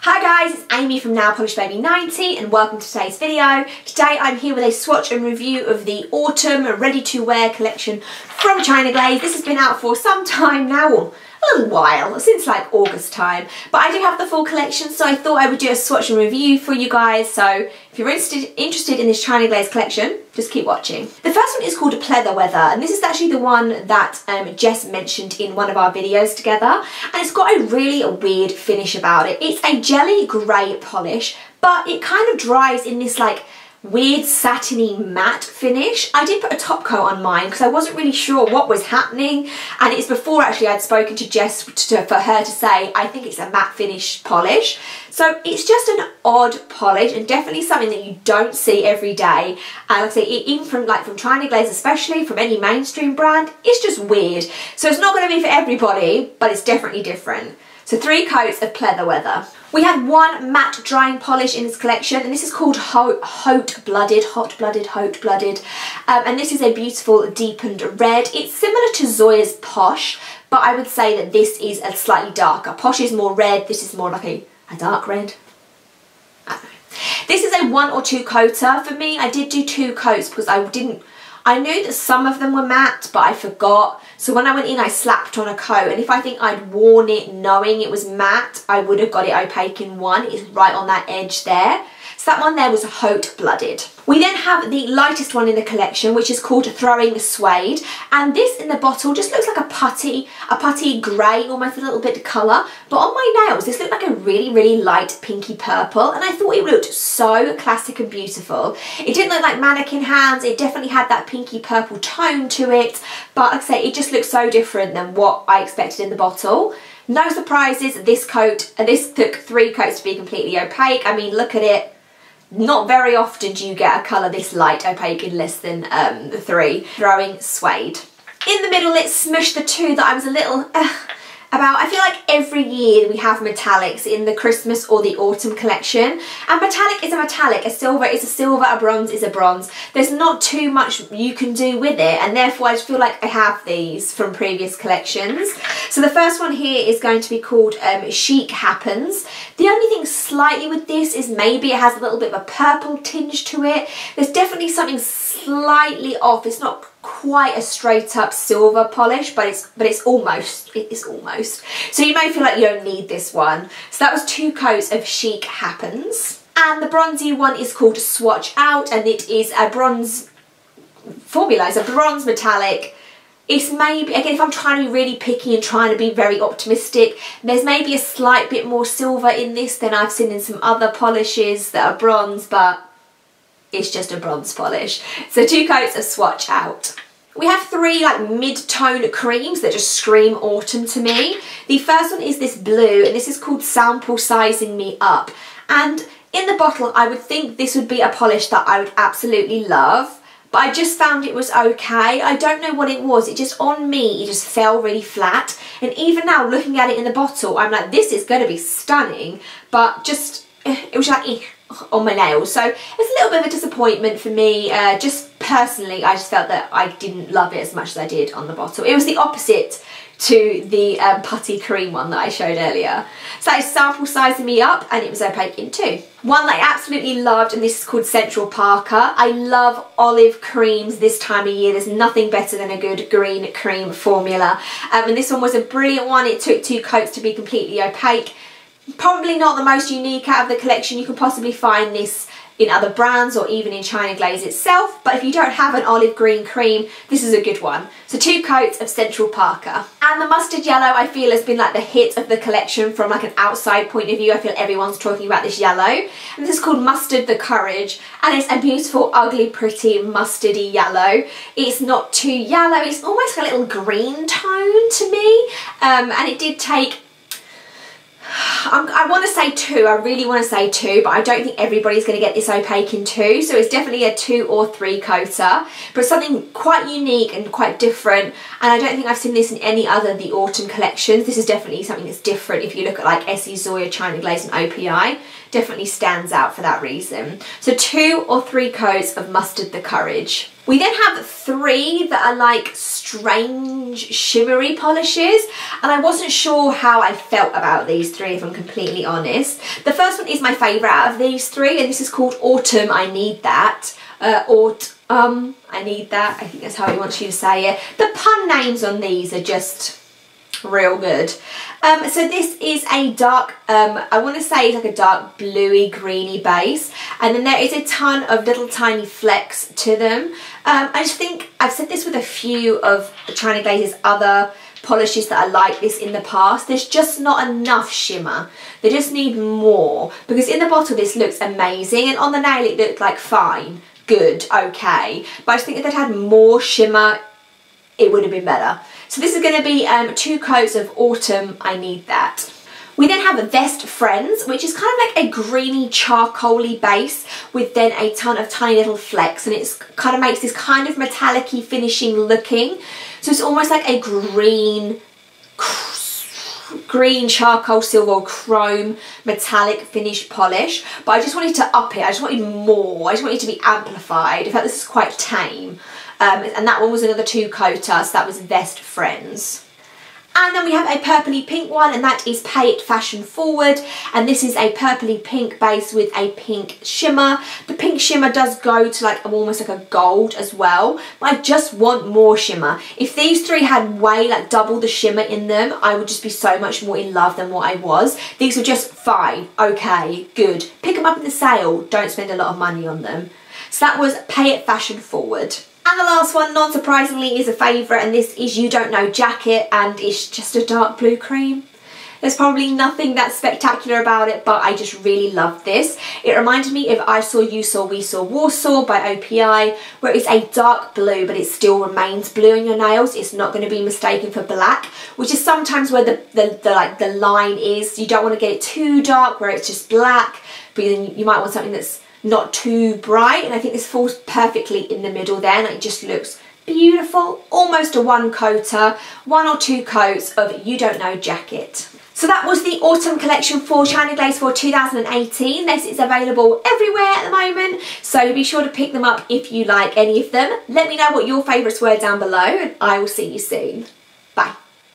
Hi guys, it's Amy from NailPolishBaby90 and welcome to today's video. Today I'm here with a swatch and review of the Autumn Ready to Wear collection from China Glaze. This has been out for some time now, or a little while, since like August time. But I do have the full collection, so I thought I would do a swatch and review for you guys. So if you're interested in this China Glaze collection, just keep watching. The first one is called Pleather Weather, and this is actually the one that Jess mentioned in one of our videos together. And it's got a really weird finish about it. It's a jelly grey polish, but it kind of dries in this like weird satiny matte finish. I did put a top coat on mine because I wasn't really sure what was happening, and it's before actually I'd spoken to Jess for her to say I think it's a matte finish polish. So it's just an odd polish and definitely something that you don't see every day. And like I say, even from China Glaze, especially from any mainstream brand, it's just weird. So it's not going to be for everybody, but it's definitely different. So 3 coats of Pleather Weather. We have one matte drying polish in this collection, and this is called Hot Blooded, and this is a beautiful deepened red. It's similar to Zoya's Posh, but I would say that this is a slightly darker. Posh is more red, this is more like a dark red. I don't know. This is a 1 or 2 coater for me. I did do 2 coats because I knew that some of them were matte, but I forgot. So when I went in, I slapped on a coat, and if I think I'd worn it knowing it was matte, I would have got it opaque in one. It's right on that edge there. So that one there was Hot Blooded. We then have the lightest one in the collection, which is called Throwing Suede, and this in the bottle just looks like a putty grey, almost a little bit of colour, but on my nails this looked like a really light pinky purple, and I thought it looked so classic and beautiful. It didn't look like mannequin hands, it definitely had that pinky purple tone to it, but like I say, it just looked so different than what I expected in the bottle. No surprises, this coat, and this took 3 coats to be completely opaque. I mean, look at it. Not very often do you get a colour this light opaque in less than 3. Throwing Suede. In the middle, let's smush the 2 that I was a little about. I feel like every year we have metallics in the Christmas or the autumn collection, and metallic is a metallic, a silver is a silver, a bronze is a bronze. There's not too much you can do with it, and therefore I just feel like I have these from previous collections. So the first one here is going to be called Chic Happens. The only thing slightly with this is maybe it has a little bit of a purple tinge to it. There's definitely something slightly off. It's not quite a straight up silver polish, but it's almost. So you may feel like you don't need this one. So that was 2 coats of Chic Happens. And the bronzy one is called Swatch Out, and it is a bronze formula. It's a bronze metallic. It's maybe, again, if I'm trying to be really picky and trying to be very optimistic, there's maybe a slight bit more silver in this than I've seen in some other polishes that are bronze, but it's just a bronze polish. So 2 coats of Swatch Out. We have 3 like mid-tone creams that just scream autumn to me. The first one is this blue, and this is called Sample Sizing Me Up. And in the bottle, I would think this would be a polish that I would absolutely love, but I just found it was okay. I don't know what it was. It just, on me, it just fell really flat. And even now, looking at it in the bottle, I'm like, this is going to be stunning, but just, it was like, on my nails. So it's a little bit of a disappointment for me. Just personally, I just felt that I didn't love it as much as I did on the bottle. It was the opposite to the putty cream one that I showed earlier. So that is Sample Sizing Me Up, and it was opaque in 2. One that I absolutely loved, and this is called Central Parker. I love olive creams this time of year. There's nothing better than a good green cream formula. And this one was a brilliant one. It took 2 coats to be completely opaque. Probably not the most unique out of the collection. You can possibly find this in other brands or even in China Glaze itself, but if you don't have an olive green cream, this is a good one. So 2 coats of Central Parker. And the mustard yellow, I feel, has been like the hit of the collection from like an outside point of view. I feel everyone's talking about this yellow. And this is called Mustard the Courage, and it's a beautiful, ugly, pretty mustardy yellow. It's not too yellow, it's almost like a little green tone to me, and it did take, I want to say 2, I really want to say 2, but I don't think everybody's going to get this opaque in 2, so it's definitely a 2 or 3 coater, but something quite unique and quite different, and I don't think I've seen this in any other of the autumn collections. This is definitely something that's different. If you look at like Essie, Zoya, China Glaze and OPI, definitely stands out for that reason. So 2 or 3 coats of Mustard the Courage. We then have 3 that are like strange shimmery polishes, and I wasn't sure how I felt about these 3 if I'm completely honest. The first one is my favourite out of these 3, and this is called Autumn I Need That. I Need That, I think that's how he wants you to say it. The pun names on these are just real good. So this is a dark, I want to say it's like a dark bluey greeny base, and then there is a ton of little tiny flecks to them. I just think I've said this with a few of China Glaze's other polishes that are like this in the past. There's just not enough shimmer. They just need more, because in the bottle this looks amazing, and on the nail it looked like fine, good, okay, but I just think if they'd had more shimmer it would have been better. So this is going to be 2 coats of Autumn I Need That. We then have Best Friends, which is kind of like a greeny charcoaly base with then a ton of tiny little flecks, and it's kind of makes this kind of metallic-y finishing looking. So it's almost like a green charcoal silver or chrome metallic finish polish, but I just wanted to up it. I just wanted more. I just wanted it to be amplified. In fact, this is quite tame. And that one was another 2 coater, so that was Best Friends. And then we have a purpley pink one, and that is Pay It Fashion Forward, and this is a purpley pink base with a pink shimmer. The pink shimmer does go to like almost like a gold as well, but I just want more shimmer. If these 3 had way like double the shimmer in them, I would just be so much more in love than what I was. These were just fine, okay, good. Pick them up in the sale, don't spend a lot of money on them. So that was Pay It Fashion Forward. And the last one, non-surprisingly, is a favourite, and this is You Don't Know Jacket, and it's just a dark blue cream. There's probably nothing that spectacular about it, but I just really love this. It reminded me of I Saw, You Saw, We Saw, Warsaw by OPI, where it's a dark blue, but it still remains blue in your nails. It's not going to be mistaken for black, which is sometimes where the line is. You don't want to get it too dark, where it's just black, but then you might want something that's not too bright, and I think this falls perfectly in the middle there, and it just looks beautiful. Almost a 1 coater, 1 or 2 coats of You Don't Know Jacket. So that was the autumn collection for China Glaze for 2018. This is available everywhere at the moment, so be sure to pick them up if you like any of them. Let me know what your favourites were down below, and I will see you soon. Bye.